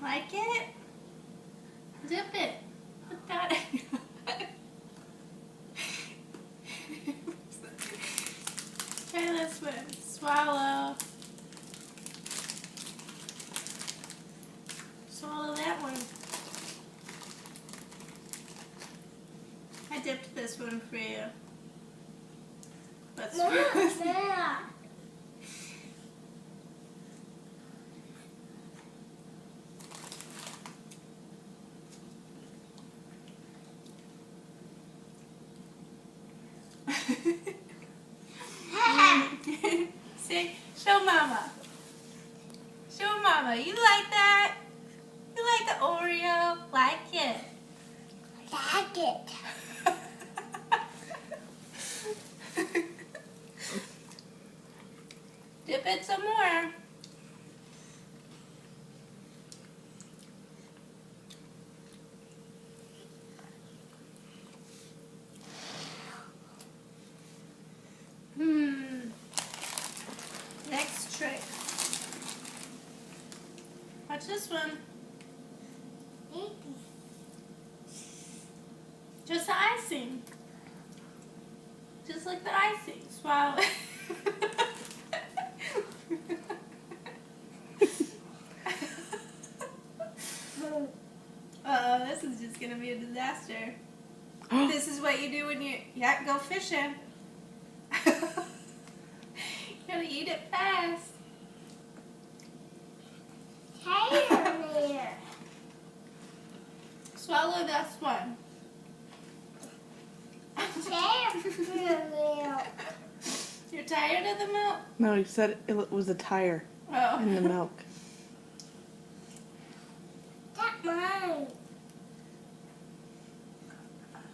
Like it? Dip it. Put that in. Try this one. Swallow. Swallow that one. I dipped this one for you. Let's Say, show Mama. Show Mama. You like that? You like the Oreo? Like it? Like it. Dip it some more. Next trick. Watch this one. Just the icing. Just like the icing. Swallow it. Uh-oh, this is just going to be a disaster. This is what you do when you go fishing. You gotta eat it fast. Swallow this one. You're tired of the milk? No, he said it was a tire in the milk. That's mine.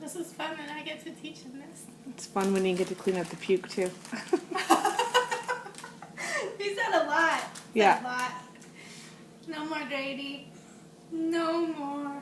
This is fun and I get to teach him this. It's fun when you get to clean up the puke too. He said a lot. Yeah. A lot. No more Grady. No more.